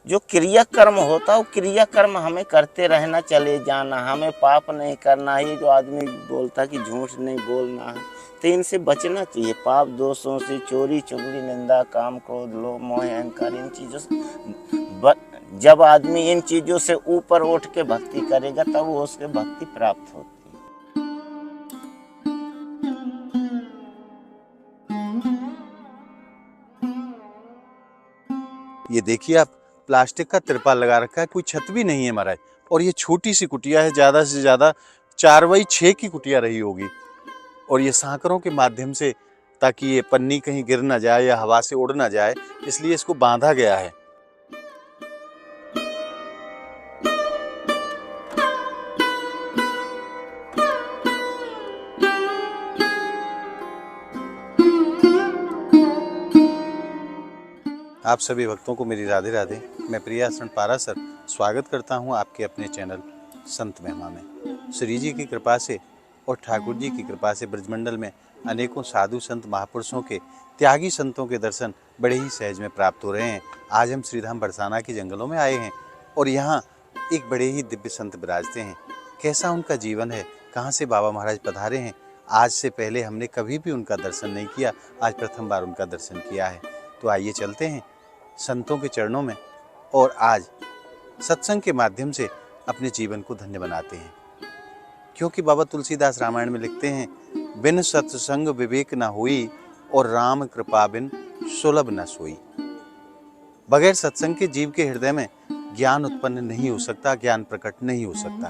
जो क्रियाकर्म होता है वो क्रियाकर्म हमें करते रहना, चले जाना, हमें पाप नहीं करना। ये जो आदमी बोलता है कि झूठ नहीं बोलना है, तो इनसे बचना चाहिए। पाप दोषों से, चोरी चुगली, निंदा, काम, क्रोध, लोभ, मोह, अहंकार, इन चीज़ों से जब आदमी इन चीज़ों से ऊपर उठ के भक्ति करेगा तब वो उसके भक्ति प्राप्त होती है। ये देखिए आप, प्लास्टिक का तिरपाल लगा रखा है, कोई छत भी नहीं है महाराज। और ये छोटी सी कुटिया है, ज़्यादा से ज़्यादा 4x6 की कुटिया रही होगी। और ये सांकरों के माध्यम से, ताकि ये पन्नी कहीं गिर ना जाए या हवा से उड़ ना जाए, इसलिए इसको बांधा गया है। आप सभी भक्तों को मेरी राधे राधे। मैं प्रियासरण पारासर स्वागत करता हूं आपके अपने चैनल संत महिमा में। श्री जी की कृपा से और ठाकुर जी की कृपा से ब्रजमंडल में अनेकों साधु संत महापुरुषों के, त्यागी संतों के दर्शन बड़े ही सहज में प्राप्त हो रहे हैं। आज हम श्रीधाम बरसाना के जंगलों में आए हैं और यहाँ एक बड़े ही दिव्य संत विराजते हैं। कैसा उनका जीवन है, कहाँ से बाबा महाराज पधारे हैं, आज से पहले हमने कभी भी उनका दर्शन नहीं किया, आज प्रथम बार उनका दर्शन किया है। तो आइए चलते हैं संतों के चरणों में और आज सत्संग के माध्यम से अपने जीवन को धन्य बनाते हैं। क्योंकि बाबा तुलसीदास रामायण में लिखते हैं, बिन सत्संग विवेक न हुई और राम कृपा बिन सुलभ न सोई। बगैर सत्संग के जीव के हृदय में ज्ञान उत्पन्न नहीं हो सकता, ज्ञान प्रकट नहीं हो सकता।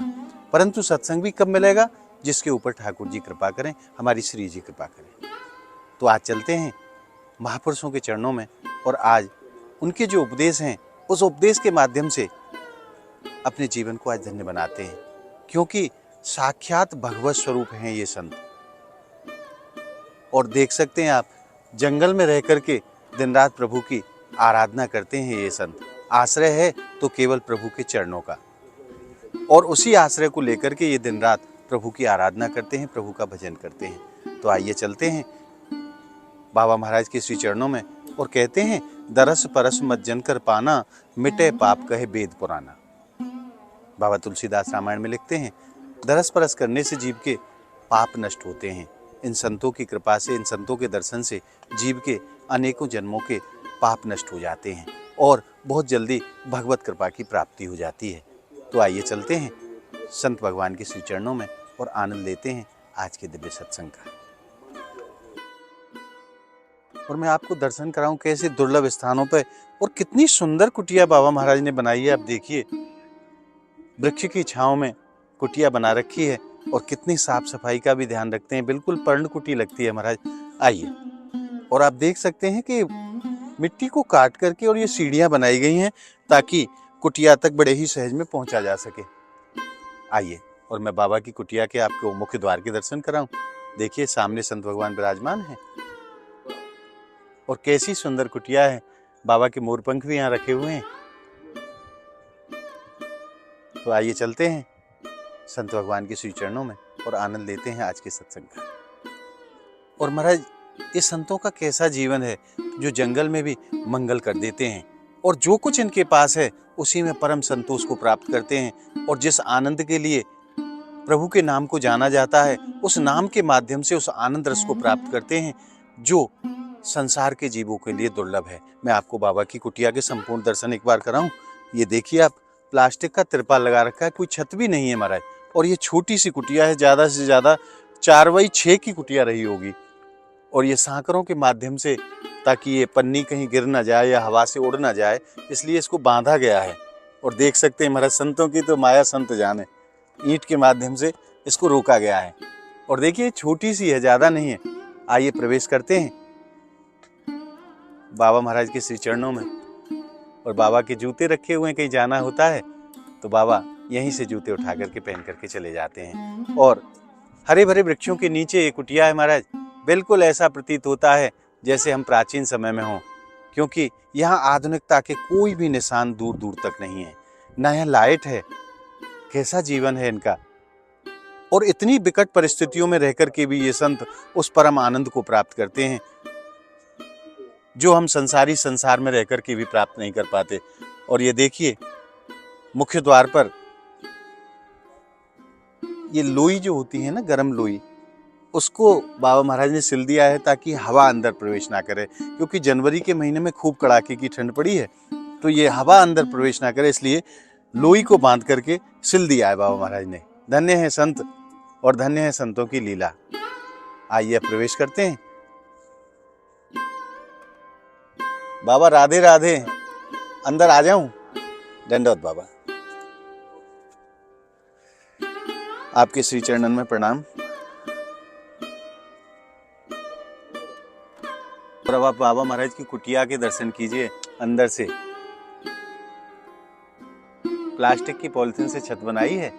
परंतु सत्संग भी कब मिलेगा? जिसके ऊपर ठाकुर जी कृपा करें, हमारी श्री जी कृपा करें। तो आज चलते हैं महापुरुषों के चरणों में और आज उनके जो उपदेश हैं, उस उपदेश के माध्यम से अपने जीवन को आज धन्य बनाते हैं। क्योंकि साक्षात भगवत स्वरूप हैं ये संत। और देख सकते हैं आप, जंगल में रह करके दिन रात प्रभु की आराधना करते हैं ये संत। आश्रय है तो केवल प्रभु के चरणों का, और उसी आश्रय को लेकर के ये दिन रात प्रभु की आराधना करते हैं, प्रभु का भजन करते हैं। तो आइए चलते हैं बाबा महाराज के श्री चरणों में और कहते हैं, दरस परस मत जन कर पाना, मिटे पाप कहे वेद पुराना। बाबा तुलसीदास रामायण में लिखते हैं, दरस परस करने से जीव के पाप नष्ट होते हैं। इन संतों की कृपा से, इन संतों के दर्शन से जीव के अनेकों जन्मों के पाप नष्ट हो जाते हैं और बहुत जल्दी भगवत कृपा की प्राप्ति हो जाती है। तो आइए चलते हैं संत भगवान के श्री चरणों में और आनंद लेते हैं आज के दिव्य सत्संग का। और मैं आपको दर्शन कराऊं कैसे दुर्लभ स्थानों पर, और कितनी सुंदर कुटिया बाबा महाराज ने बनाई है। आप देखिए, वृक्ष की छांव में कुटिया बना रखी है और कितनी साफ सफाई का भी ध्यान रखते हैं। बिल्कुल पर्ण कुटी लगती है महाराज। आइए, और आप देख सकते हैं कि मिट्टी को काट करके और ये सीढ़ियां बनाई गई हैं ताकि कुटिया तक बड़े ही सहज में पहुंचा जा सके। आइए, और मैं बाबा की कुटिया के आपको मुख्य द्वार के दर्शन कराऊं। देखिए, सामने संत भगवान विराजमान हैं और कैसी सुंदर कुटिया है। बाबा के मोरपंख भी यहाँ रखे हुए हैं। तो आइए चलते हैं संत भगवान के श्री चरणों में और आनंद लेते हैं आज के सत्संग का। और महाराज, ये संतों का कैसा जीवन है जो जंगल में भी मंगल कर देते हैं और जो कुछ इनके पास है उसी में परम संतोष को प्राप्त करते हैं। और जिस आनंद के लिए प्रभु के नाम को जाना जाता है, उस नाम के माध्यम से उस आनंद रस को प्राप्त करते हैं जो संसार के जीवों के लिए दुर्लभ है। मैं आपको बाबा की कुटिया के संपूर्ण दर्शन एक बार कराऊं। ये देखिए आप, प्लास्टिक का तिरपाल लगा रखा है, कोई छत भी नहीं है महाराज। और ये छोटी सी कुटिया है, ज़्यादा से ज़्यादा 4x6 की कुटिया रही होगी। और ये सांकरों के माध्यम से, ताकि ये पन्नी कहीं गिर ना जाए या हवा से उड़ ना जाए, इसलिए इसको बांधा गया है। और देख सकते हैं महाराज, संतों की तो माया संत जाने, ईंट के माध्यम से इसको रोका गया है। और देखिए, छोटी सी है, ज़्यादा नहीं है। आइए प्रवेश करते हैं बाबा महाराज के श्री चरणों में। और बाबा के जूते रखे हुए हैं, कहीं जाना होता है तो बाबा यहीं से जूते उठा करके पहन करके चले जाते हैं। और हरे भरे वृक्षों के नीचे ये कुटिया है महाराज। बिल्कुल ऐसा प्रतीत होता है जैसे हम प्राचीन समय में हों, क्योंकि यहाँ आधुनिकता के कोई भी निशान दूर दूर तक नहीं है, ना यहाँ लाइट है। कैसा जीवन है इनका। और इतनी विकट परिस्थितियों में रहकर के भी ये संत उस परम आनंद को प्राप्त करते हैं जो हम संसार में रहकर के भी प्राप्त नहीं कर पाते। और ये देखिए मुख्य द्वार पर ये लोई जो होती है ना, गर्म लोई, उसको बाबा महाराज ने सिल दिया है ताकि हवा अंदर प्रवेश ना करे, क्योंकि जनवरी के महीने में खूब कड़ाके की ठंड पड़ी है, तो ये हवा अंदर प्रवेश ना करे, इसलिए लोई को बांध करके सिल दिया है बाबा महाराज ने। धन्य है संत और धन्य है संतों की लीला। आइए प्रवेश करते हैं। बाबा राधे राधे, अंदर आ जाऊं? दंडवत बाबा। आपके श्री चरणन में प्रणाम। और अब आप बाबा महाराज की कुटिया के दर्शन कीजिए। अंदर से प्लास्टिक की पॉलिथीन से छत बनाई है,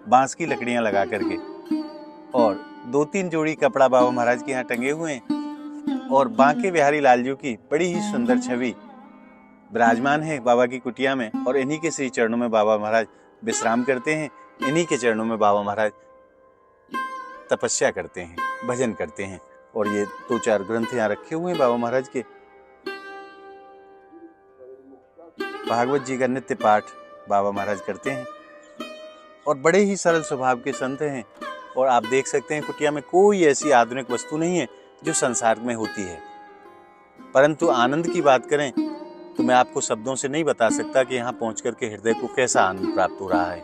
बांस की लकड़ियां लगा करके, और 2-3 जोड़ी कपड़ा बाबा महाराज के यहाँ टंगे हुए हैं, और बांके बिहारी लालजू की बड़ी ही सुंदर छवि विराजमान है बाबा की कुटिया में। और इन्हीं के श्री चरणों में बाबा महाराज विश्राम करते हैं, इन्हीं के चरणों में बाबा महाराज तपस्या करते हैं, भजन करते हैं। और ये 2-4 ग्रंथ यहाँ रखे हुए हैं बाबा महाराज के। भागवत जी का नित्य पाठ बाबा महाराज करते हैं, और बड़े ही सरल स्वभाव के संत हैं। और आप देख सकते हैं कुटिया में कोई ऐसी आधुनिक वस्तु नहीं है जो संसार में होती है, परंतु आनंद की बात करें तो मैं आपको शब्दों से नहीं बता सकता कि यहाँ पहुँच करके हृदय को कैसा आनंद प्राप्त हो रहा है।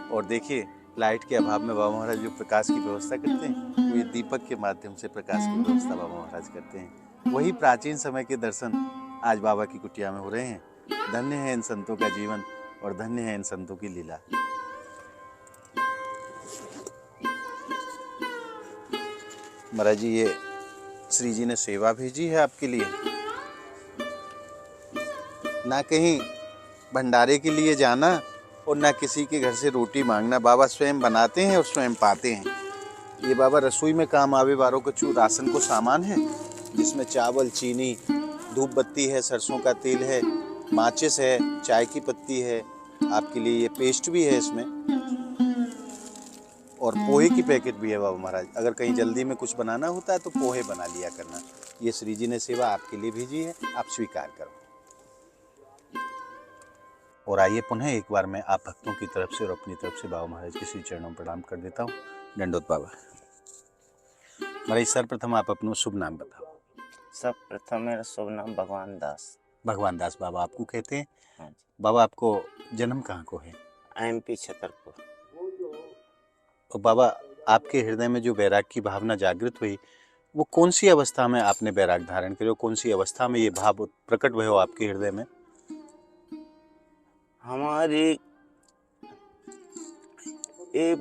और देखिए लाइट के अभाव में बाबा महाराज जो प्रकाश की व्यवस्था करते हैं, वो ये दीपक के माध्यम से प्रकाश की व्यवस्था बाबा महाराज करते हैं। वही प्राचीन समय के दर्शन आज बाबा की कुटिया में हो रहे हैं। धन्य है इन संतों का जीवन और धन्य है इन संतों की लीला। महाराज जी, ये श्री जी ने सेवा भेजी है आपके लिए, ना कहीं भंडारे के लिए जाना और ना किसी के घर से रोटी मांगना। बाबा स्वयं बनाते हैं और स्वयं पाते हैं। ये बाबा रसोई में काम आवे वालों का राशन को सामान है, जिसमें चावल, चीनी, धूप बत्ती है, सरसों का तेल है, माचिस है, चाय की पत्ती है, आपके लिए ये पेस्ट भी है इसमें, और पोहे की पैकेट भी है बाबा महाराज। अगर कहीं जल्दी में कुछ बनाना होता है तो पोहे बना लिया करना। ये श्री जी ने सेवा आपके लिए भेजी है, आप स्वीकार करो। और आइए पुनः एक बार मैं आप भक्तों की तरफ से और अपनी तरफ से बाबा महाराज के श्री चरणों में प्रणाम कर देता हूँ। दंडोत बाबा। महाराज सर्वप्रथम आप अपना शुभ नाम बताओ। सर्वप्रथम मेरा शुभ नाम भगवान दास। भगवान दास बाबा आपको कहते हैं? हाँ जी। बाबा आपको जन्म कहाँ को है? MP छतरपुर। और बाबा आपके हृदय में जो वैराग की भावना जागृत हुई, वो कौन सी अवस्था में आपने वैराग धारण करे? कौन सी अवस्था में ये भाव प्रकट हुए हो आपके हृदय में? हमारी ये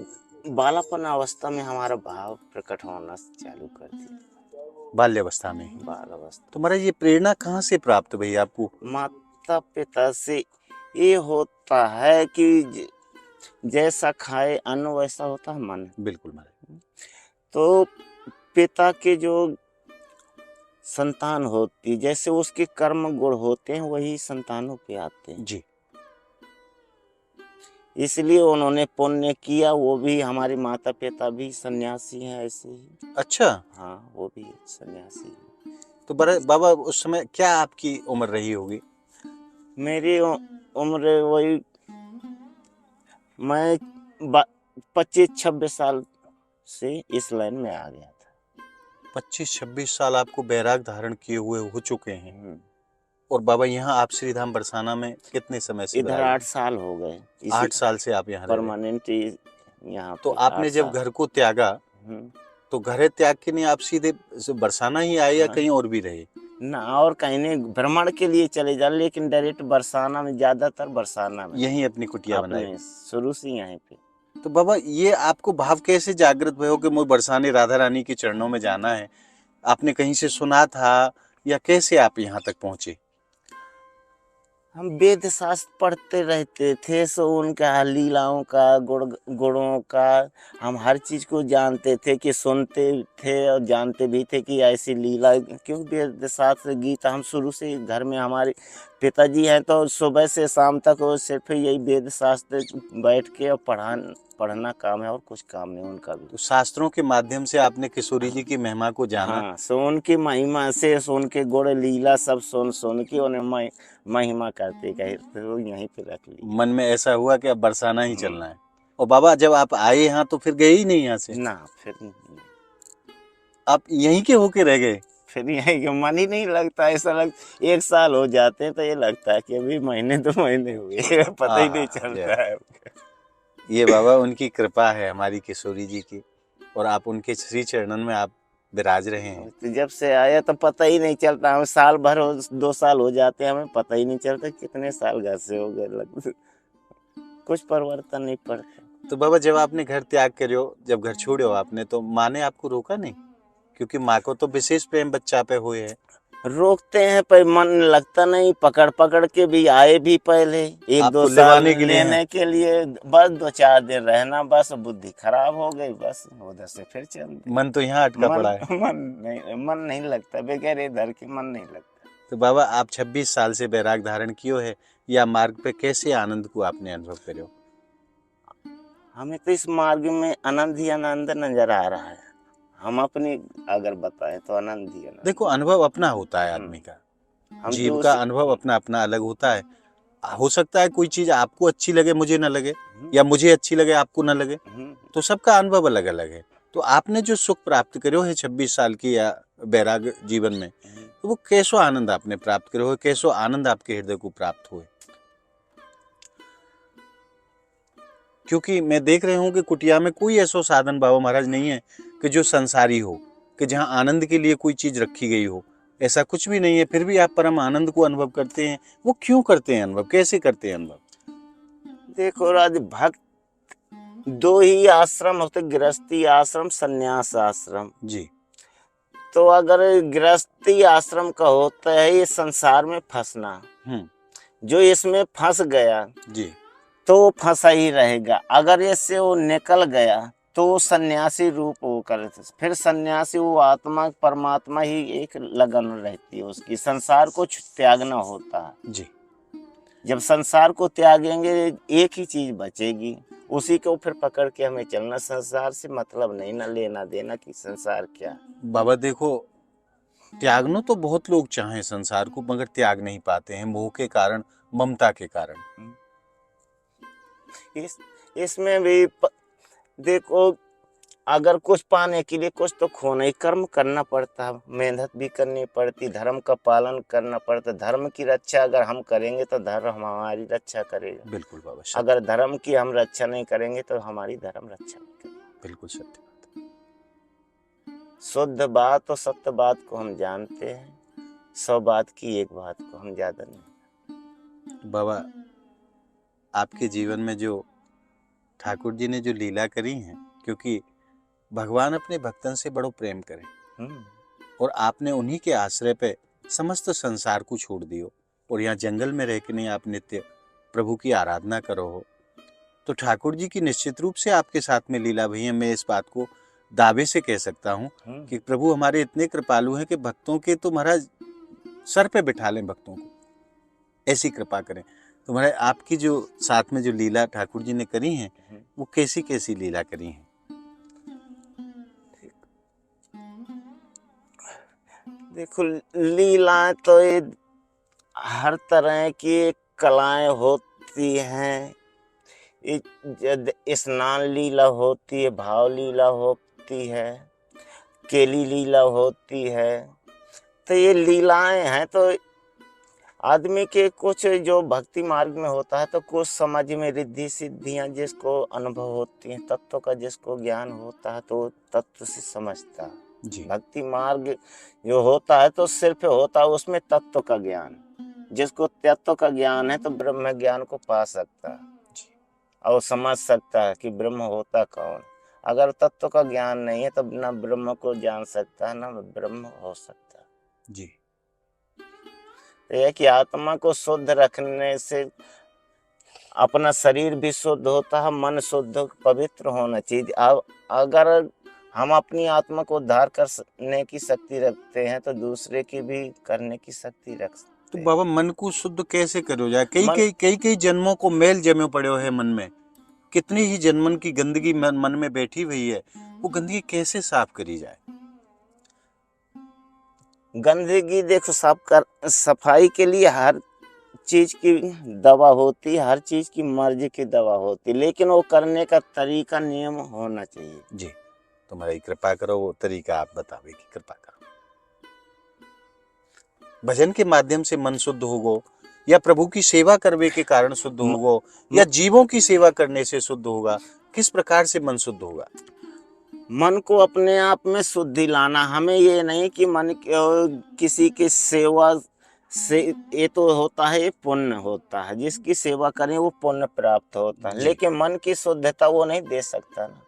बालापन अवस्था में हमारा भाव प्रकट होना चालू कर दिया। बाल्यावस्था में ही? बाल अवस्था। तो महाराज ये प्रेरणा कहाँ से प्राप्त हुई आपको? माता पिता से। ये होता है कि जैसा खाए अन्न वैसा होता है मन। बिल्कुल महाराज। तो पिता के जो संतान होती, जैसे उसके कर्म गुण होते हैं वही संतानों पे आते हैं जी। इसलिए उन्होंने पुण्य किया। वो भी हमारे माता पिता भी सन्यासी हैं ऐसे ही। अच्छा। हाँ, वो भी सन्यासी हैं। तो बाबा उस समय क्या आपकी उम्र रही होगी? मेरी उम्र वही, मैं 25-26 साल से इस लाइन में आ गया था। 25-26 साल आपको बैराग धारण किए हुए हो चुके हैं। और बाबा यहाँ आप श्रीधाम बरसाना में कितने समय से? इधर 8 साल हो गए। 8 साल से आप यहाँ परमानेंट यहाँ। तो आपने जब घर को त्यागा तो घर त्याग के नहीं आप सीधे बरसाना ही आए या कहीं और भी रहे? ना, और कहीं नहीं, भ्रमण के लिए चले जा, लेकिन डायरेक्ट बरसाना में, ज्यादातर बरसाना में यहीं अपनी कुटिया बनाई शुरू से यहीं पे। तो बाबा ये आपको भाव कैसे जागृत हुए हो कि मुझे बरसाने राधा रानी के चरणों में जाना है? आपने कहीं से सुना था या कैसे आप यहाँ तक पहुंचे? हम वेद शास्त्र पढ़ते रहते थे, सो उनका लीलाओं का, गुणों का हम हर चीज को जानते थे, कि सुनते थे और जानते भी थे कि ऐसी लीला। क्योंकि वेद शास्त्र गीता हम शुरू से घर में, हमारे पिताजी हैं तो सुबह से शाम तक वो सिर्फ यही वेद शास्त्र बैठ के और पढ़ना काम है, और कुछ काम नहीं उनका भी। तो शास्त्रों के माध्यम से आपने किशोरी जी की महिमा को जाना। हाँ, सो उनकी महिमा से, सो उनके गुण लीला सब सुन के उन्हें महिमा करते गए तो यहीं पे रख ली। मन में ऐसा हुआ कि अब बरसाना ही चलना है। और बाबा जब आप आए यहाँ तो फिर गए ही नहीं यहाँ से? ना, फिर नहीं, आप यहीं के होके रह गए? फिर यहीं के मन ही नहीं लगता, ऐसा लग 1 साल हो जाते हैं तो ये लगता है कि अभी महीने 2 महीने हुए पता ही नहीं चलता है। ये बाबा उनकी कृपा है हमारी किशोरी जी की, और आप उनके श्री चरणन में आप विराज रहे हैं। तो जब से आया तो पता ही नहीं चलता, हमें साल भर 2 साल हो जाते हैं, हमें पता ही नहीं चलता कितने साल घर से हो गए, कुछ परिवर्तन नहीं पड़ता। तो बाबा जब आपने घर त्याग करो, जब घर छोड़ो आपने, तो माँ ने आपको रोका नहीं? क्योंकि माँ को तो विशेष प्रेम बच्चा पे हुए है। रोकते हैं पर मन लगता नहीं, पकड़ पकड़ के भी आए भी पहले 1-2 आपको साल लेवाने के लिए लेने के लिए, बस 2-4 दिन रहना, बस बुद्धि खराब हो गई, बस उधर से फिर चल दिए। मन तो यहाँ अटका पड़ा है। मन नहीं लगता, बगैर इधर के मन नहीं लगता। तो बाबा आप 26 साल से बैराग धारण कियो है, या मार्ग पे कैसे आनंद को आपने अनुभव करो? हमें तो इस मार्ग में आनंद ही आनंद नजर आ रहा है। हम अपनी अगर बताएं तो आनंद ही आनंद। देखो अनुभव अपना होता है आदमी का, हम जीव तो का अनुभव अपना अपना अलग होता है। हो सकता है कोई चीज आपको अच्छी लगे मुझे ना लगे, या मुझे अच्छी लगे आपको ना लगे, तो सबका अनुभव अलग अलग है। तो आपने जो सुख प्राप्त करो है 26 साल की या बैराग जीवन में, तो वो कैसो आनंद आपने प्राप्त करो है, कैसो आनंद आपके हृदय को प्राप्त हुए? क्योंकि मैं देख रहा हूँ कि कुटिया में कोई ऐसा साधन बाबा महाराज नहीं है कि जो संसारी हो, कि जहाँ आनंद के लिए कोई चीज रखी गई हो, ऐसा कुछ भी नहीं है। फिर भी आप परम आनंद को अनुभव करते हैं। वो क्यों करते हैं अनुभव, कैसे करते हैं अनुभव? देखो राज भक्त 2 ही आश्रम होते, गृहस्थी आश्रम, संन्यास आश्रम जी। तो अगर गृहस्थी आश्रम का होता है ये संसार में फंसना, जो इसमें फंस गया जी तो वो फंसा ही रहेगा। अगर इससे वो निकल गया तो वो सन्यासी रूप वो करे, फिर सन्यासी वो आत्मा परमात्मा ही एक लगन रहती है उसकी, संसार को त्यागना होता है जी। जब संसार को त्यागेंगे एक ही चीज बचेगी, उसी को फिर पकड़ के हमें चलना। संसार से मतलब नहीं, ना लेना देना कि संसार क्या। बाबा देखो त्यागनो तो बहुत लोग चाहें संसार को, मगर त्याग नहीं पाते हैं, मोह के कारण, ममता के कारण। इसमें भी देखो अगर कुछ पाने के लिए कुछ तो खोना ही, कर्म करना पड़ता है, मेहनत भी करनी पड़ती, धर्म का पालन करना पड़ता। धर्म की रक्षा अगर हम करेंगे तो धर्म हमारी रक्षा करेगा। बिल्कुल बाबा, अगर धर्म की हम रक्षा नहीं करेंगे तो हमारी धर्म रक्षा नहीं करेगी। बिल्कुल सत्य बात। शुद्ध बात और सत्य बात को हम जानते हैं, 100 बात की एक बात को हम ज्यादा नहीं। बाबा आपके जीवन में जो ठाकुर जी ने जो लीला करी है, क्योंकि भगवान अपने भक्तन से बड़ो प्रेम करे, और आपने उन्हीं के आश्रय पे समस्त संसार को छोड़ दियो, और यहाँ जंगल में रह के नहीं आप नित्य प्रभु की आराधना करो हो, तो ठाकुर जी की निश्चित रूप से आपके साथ में लीला भई है। मैं इस बात को दावे से कह सकता हूँ कि प्रभु हमारे इतने कृपालु हैं कि भक्तों के तो महाराज सर पे बिठा लें, भक्तों को ऐसी कृपा करें। तो महाराज आपकी जो साथ में जो लीला ठाकुर जी ने करी है, वो कैसी कैसी लीला करी है? देखो लीलाएं तो ये हर तरह की कलाएं होती हैं। स्नान लीला होती है, भाव लीला होती है, केली लीला होती है। तो ये लीलाएं हैं तो आदमी के कुछ जो भक्ति मार्ग में होता है तो कुछ समझ में रिद्धि सिद्धियां जिसको अनुभव होती हैं, तत्व का जिसको ज्ञान होता है तो तत्व से समझता है। भक्ति मार्ग जो होता है तो सिर्फ होता है उसमें तत्व का ज्ञान। जिसको तत्व का ज्ञान है तो ब्रह्म ज्ञान को पा सकता है और समझ सकता है कि ब्रह्म होता कौन। अगर तत्व का ज्ञान नहीं है तब ना ब्रह्म को जान सकता है ना ब्रह्म हो सकता है जी। तो यह कि आत्मा को शुद्ध रखने से अपना शरीर भी शुद्ध होता है, मन शुद्ध पवित्र होना चाहिए। अब अगर हम अपनी आत्मा को उद्धार करने की शक्ति रखते हैं तो दूसरे की भी करने की शक्ति रख सकते तो बाबा मन को शुद्ध कैसे करो जाए? कई जन्मों को मैल जमे पड़े है मन में, कितनी ही जन्मन की गंदगी मन में बैठी हुई है, वो गंदगी कैसे साफ करी जाए? गंदगी देखो सफाई के लिए हर चीज की दवा होती है, हर चीज की मर्जी की दवा होती है, लेकिन वो करने का तरीका नियम होना चाहिए। जी, तुम्हारी कृपा करो, वो तरीका आप बतावे की कृपा करो। भजन के माध्यम से मन शुद्ध होगो, या प्रभु की सेवा करने के कारण शुद्ध म- होगो, या जीवों की सेवा करने से शुद्ध होगा? किस प्रकार से मन शुद्ध होगा? मन को अपने आप में शुद्धि लाना, हमें ये नहीं कि किसी की सेवा से, ये तो होता है, ये पुण्य होता है, जिसकी सेवा करें वो पुण्य प्राप्त होता है, जी, लेकिन मन की शुद्धता वो नहीं दे सकता ना।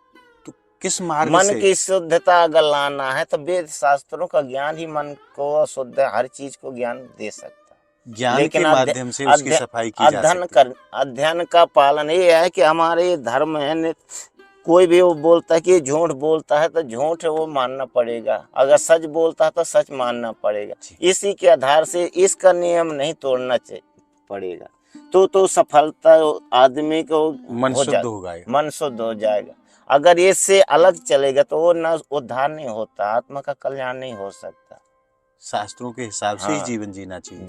तो किस मार्ग मन से? की शुद्धता अगर लाना है तो वेद शास्त्रों का ज्ञान ही मन को शुद्ध, हर चीज को ज्ञान दे सकता है। ज्ञान के लेकिन माध्यम से उसकी सफाई की जा सकती है। अध्ययन का पालन ये है कि हमारे ये धर्म है, कोई भी वो बोलता है कि झूठ बोलता है तो झूठ वो मानना पड़ेगा, अगर सच बोलता है तो सच मानना पड़ेगा। जी। इसी के आधार से इसका नियम नहीं तोड़ना चाहिए पड़ेगा, तो सफलता आदमी को मन हो शुद्ध जा, होगा। मन शुद्ध हो जाएगा। अगर इससे अलग चलेगा तो वो न उद्धार नहीं होता, आत्मा का कल्याण नहीं हो सकता। शास्त्रों के हिसाब से ही हाँ, जीवन जीना चाहिए।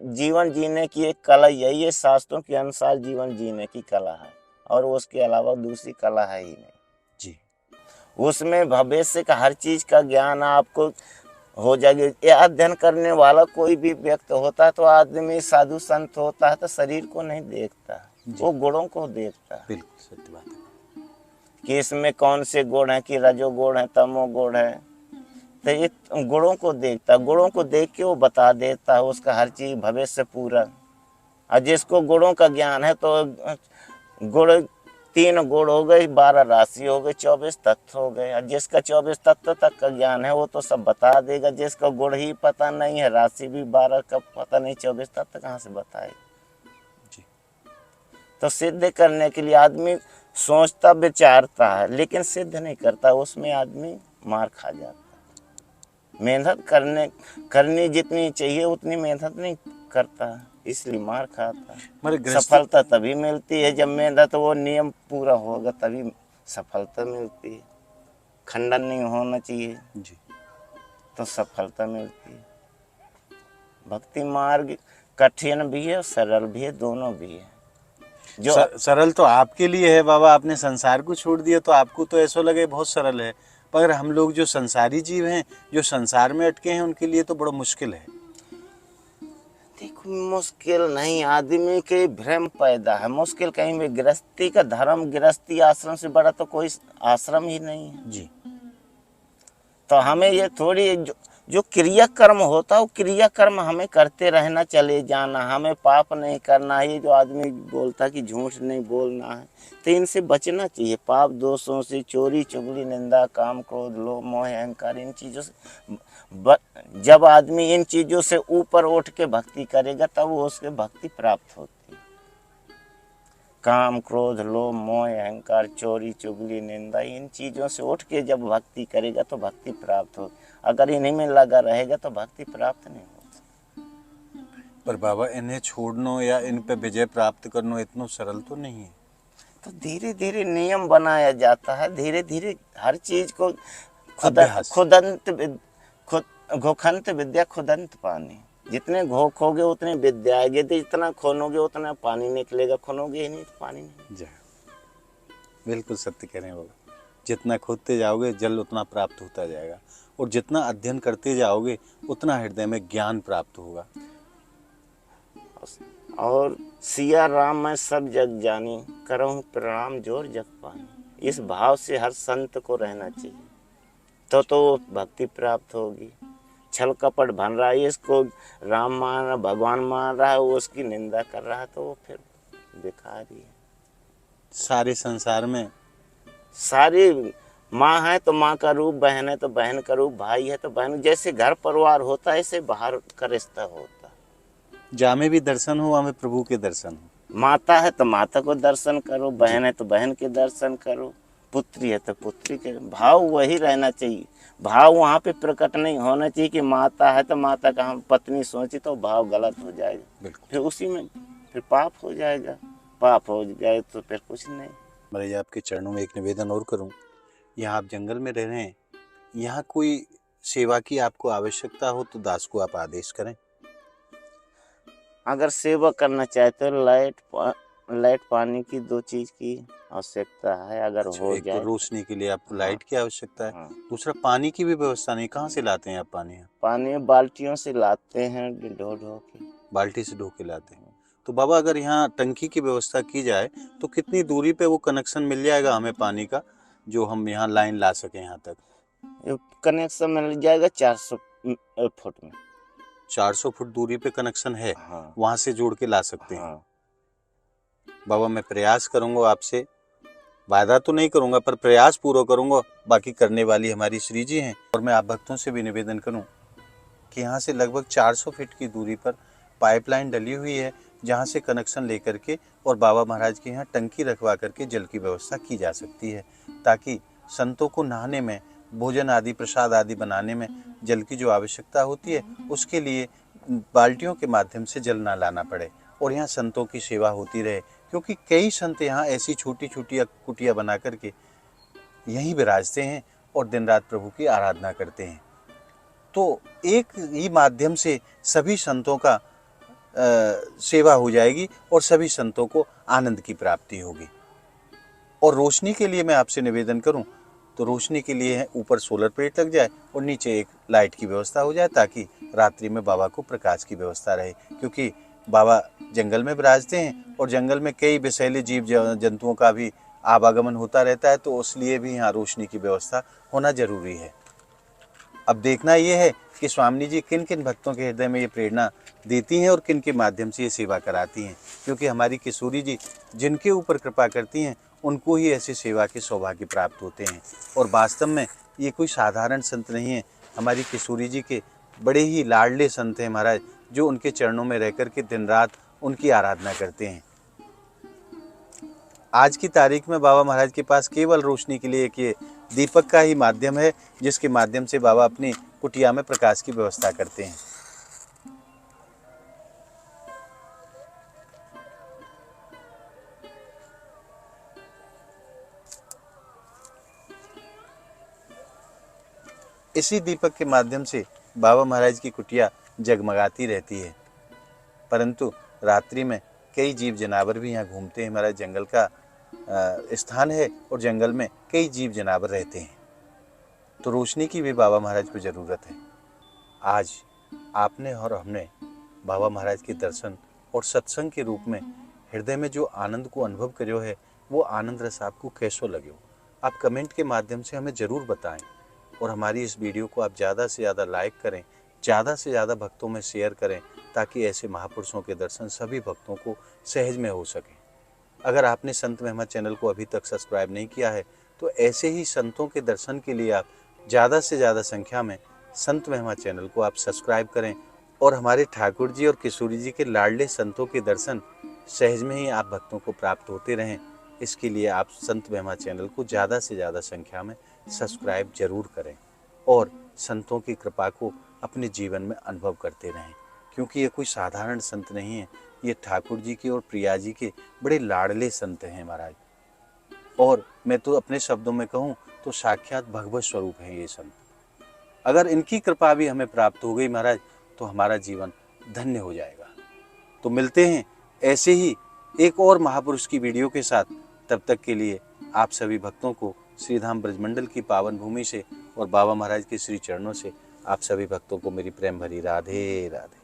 जीवन जीने की एक कला यही है, शास्त्रों के अनुसार जीवन जीने की कला है, और उसके अलावा दूसरी कला है ही नहीं। जी, उसमें भविष्य का हर चीज का ज्ञान आपको हो जाएगा। ये अध्ययन करने वाला कोई भी व्यक्ति होता है तो आदमी साधु संत होता है तो शरीर को नहीं देखता, वो गुणों को देखता है बिल्कुल सत्य बात है। कि इसमें कौन से गुण है, कि रजोगुण है, तमोगुण है, तो ये गुणों को देखता है, गुणों को देख के वो बता देता है उसका हर चीज भविष्य पूरा। और जिसको गुणों का ज्ञान है तो गुण 3 गुण हो गए, 12 राशि हो गई, 24 तत्व हो गए। और जिसका 24 तत्व तक का ज्ञान है वो तो सब बता देगा, जिसका गुण ही पता नहीं है, राशि भी 12 का पता नहीं, 24 तत्व कहाँ से बताएगा। जी, तो सिद्ध करने के लिए आदमी सोचता विचारता है लेकिन सिद्ध नहीं करता, उसमें आदमी मार खा जाता है। मेहनत करनी जितनी चाहिए उतनी मेहनत नहीं करता, इसलिए मार खाता है। सफलता तभी मिलती है जब मेहनत वो नियम पूरा होगा, तभी सफलता मिलती है। खंडन नहीं होना चाहिए जी, तो सफलता मिलती है। भक्ति मार्ग कठिन भी है, सरल भी है, दोनों भी है। जो सरल तो आपके लिए है बाबा, आपने संसार को छोड़ दिया तो आपको तो ऐसा लगे बहुत सरल है, पर हम लोग जो संसारी जीव हैं, जो संसार में अटके हैं, उनके लिए तो बड़ा मुश्किल है। देखो, मुश्किल नहीं, आदमी के भ्रम पैदा है। मुश्किल कहीं भी, गृहस्थी का धर्म, गृहस्थी आश्रम से बड़ा तो कोई आश्रम ही नहीं है जी, तो हमें ये थोड़ी जो क्रिया कर्म होता है वो क्रिया कर्म हमें करते रहना, चले जाना, हमें पाप नहीं करना है। ये जो आदमी बोलता है कि झूठ नहीं बोलना है, तो इनसे बचना चाहिए। पाप दोषों से, चोरी चुगली, निंदा, काम क्रोध लोभ मोह अहंकार, इन चीज़ों से जब आदमी इन चीज़ों से ऊपर उठ के भक्ति करेगा तब वो उसके भक्ति प्राप्त होती है। काम क्रोध लोभ मोह अहंकार, चोरी चुगली निंदा, इन चीज़ों से उठ के जब भक्ति करेगा तो भक्ति प्राप्त हो। अगर इन्हीं में लगा रहेगा तो भक्ति प्राप्त नहीं हो। पर बाबा इन्हें छोड़ना या इन पे विजय प्राप्त करना इतना सरल तो नहीं है। तो धीरे धीरे नियम बनाया जाता है, धीरे धीरे हर चीज को घोखंत विद्या खुदंत पानी। जितने घोखोगे उतने विद्या आएगी, जितना खोनोगे उतना पानी निकलेगा, खोनोगे ही नहीं तो पानी नहीं। बिल्कुल सत्य कह रहे हैं बाबा, जितना खोदते जाओगे जल उतना प्राप्त होता जाएगा, और जितना अध्ययन करते जाओगे उतना हृदय में ज्ञान प्राप्त होगा। और सिया राम मैं सब जग जानी, करहूँ प्रणाम जोर जग पानी। इस भाव से हर संत को रहना चाहिए, तो भक्ति प्राप्त होगी। छल कपट भन रहा है, इसको राम मान रहा, भगवान मान रहा है, वो उसकी निंदा कर रहा है, तो वो फिर बेकार ही है। सारे संसार में सारी माँ है तो माँ का रूप, बहन है तो बहन का रूप, भाई है तो बहन, जैसे घर परिवार होता है ऐसे बाहर का रिश्ता होता है। जहाँ में भी दर्शन हो हमें प्रभु के दर्शन हो। माता है तो माता को दर्शन करो, बहन है तो बहन के दर्शन करो, पुत्री है तो पुत्री के। भाव वही रहना चाहिए, भाव वहाँ पे प्रकट नहीं होना चाहिए कि माता है तो माता का हम पत्नी सोची, तो भाव गलत हो जाएगा, फिर उसी में फिर पाप हो जाएगा। पाप हो जाए तो फिर कुछ नहीं। महाराज आपके चरणों में एक निवेदन और करूं, यहाँ आप जंगल में रह रहे हैं, यहाँ कोई सेवा की आपको आवश्यकता हो तो दास को आप आदेश करें। अगर सेवा करना चाहते हो लाइट पानी की 2 चीज की आवश्यकता है, अगर अच्छा, हो एक तो जाए। रोशनी के लिए आपको हाँ लाइट की आवश्यकता है, हाँ। दूसरा पानी की भी व्यवस्था नहीं, कहाँ से लाते हैं आप पानी? पानी बाल्टियों से लाते हैं, ढो ढो के। बाल्टी से ढो के लाते हैं। तो बाबा अगर यहाँ टंकी की व्यवस्था की जाए तो कितनी दूरी पे वो कनेक्शन मिल जाएगा हमें पानी का, जो हम यहाँ लाइन ला सकें यहाँ तक? ये कनेक्शन मिल जाएगा 400 फुट में। 400 फुट दूरी पे कनेक्शन है, हाँ वहां से जोड़ के ला सकते हैं। हाँ। बाबा मैं प्रयास करूंगा, आपसे वादा तो नहीं करूंगा पर प्रयास पूरा करूंगा। बाकी करने वाली हमारी श्री जी हैं। और मैं आप भक्तों से भी निवेदन करूं कि यहाँ से लगभग 400 फीट की दूरी पर पाइपलाइन डली हुई है, जहाँ से कनेक्शन लेकर के और बाबा महाराज के यहाँ टंकी रखवा करके जल की व्यवस्था की जा सकती है, ताकि संतों को नहाने में, भोजन आदि प्रसाद आदि बनाने में जल की जो आवश्यकता होती है उसके लिए बाल्टियों के माध्यम से जल ना लाना पड़े और यहाँ संतों की सेवा होती रहे। क्योंकि कई संत यहाँ ऐसी छोटी छोटी कुटिया बना करके यहीं विराजते हैं और दिन रात प्रभु की आराधना करते हैं। तो एक ही माध्यम से सभी संतों का सेवा हो जाएगी और सभी संतों को आनंद की प्राप्ति होगी। और रोशनी के लिए मैं आपसे निवेदन करूं तो रोशनी के लिए ऊपर सोलर प्लेट लग जाए और नीचे एक लाइट की व्यवस्था हो जाए, ताकि रात्रि में बाबा को प्रकाश की व्यवस्था रहे। क्योंकि बाबा जंगल में विराजते हैं और जंगल में कई विषैले जीव जंतुओं का भी आवागमन होता रहता है, तो इसलिए भी यहाँ रोशनी की व्यवस्था होना जरूरी है। अब देखना यह है कि स्वामी जी किन किन भक्तों के हृदय में ये प्रेरणा देती हैं और किन के माध्यम से ये सेवा कराती हैं। क्योंकि हमारी किशोरी जी जिनके ऊपर कृपा करती हैं उनको ही ऐसी सेवा के सौभाग्य प्राप्त होते हैं। और वास्तव में ये कोई साधारण संत नहीं है, हमारी किशोरी जी के बड़े ही लाडले संत हैं महाराज, जो उनके चरणों में रह कर के दिन रात उनकी आराधना करते हैं। आज की तारीख में बाबा महाराज के पास केवल रोशनी के लिए एक ये दीपक का ही माध्यम है, जिसके माध्यम से बाबा अपनी कुटिया में प्रकाश की व्यवस्था करते हैं। इसी दीपक के माध्यम से बाबा महाराज की कुटिया जगमगाती रहती है। परंतु रात्रि में कई जीव जनावर भी यहाँ घूमते हैं। हमारा जंगल का स्थान है और जंगल में कई जीव जनावर रहते हैं, तो रोशनी की भी बाबा महाराज को ज़रूरत है। आज आपने और हमने बाबा महाराज के दर्शन और सत्संग के रूप में हृदय में जो आनंद को अनुभव करो है, वो आनंद रस आपको कैसो लगे, आप कमेंट के माध्यम से हमें ज़रूर बताएं। और हमारी इस वीडियो को आप ज़्यादा से ज़्यादा लाइक करें, ज़्यादा से ज़्यादा भक्तों में शेयर करें, ताकि ऐसे महापुरुषों के दर्शन सभी भक्तों को सहज में हो सकें। अगर आपने संत महिमा चैनल को अभी तक सब्सक्राइब नहीं किया है, तो ऐसे ही संतों के दर्शन के लिए आप ज़्यादा से ज़्यादा संख्या में संत महिमा चैनल को आप सब्सक्राइब करें और हमारे ठाकुर जी और किशोरी जी के लाडले संतों के दर्शन सहज में ही आप भक्तों को प्राप्त होते रहें। इसके लिए आप संत महिमा चैनल को ज़्यादा से ज़्यादा संख्या में सब्सक्राइब जरूर करें और संतों की कृपा को अपने जीवन में अनुभव करते रहें। क्योंकि ये कोई साधारण संत नहीं है, ये ठाकुर जी के और प्रिया जी के बड़े लाडले संत हैं महाराज। और मैं तो अपने शब्दों में कहूँ तो साक्षात भगवत स्वरूप है ये संत। अगर इनकी कृपा भी हमें प्राप्त हो गई महाराज, तो हमारा जीवन धन्य हो जाएगा। तो मिलते हैं ऐसे ही एक और महापुरुष की वीडियो के साथ। तब तक के लिए आप सभी भक्तों को श्रीधाम ब्रजमंडल की पावन भूमि से और बाबा महाराज के श्री चरणों से आप सभी भक्तों को मेरी प्रेम भरी राधे राधे।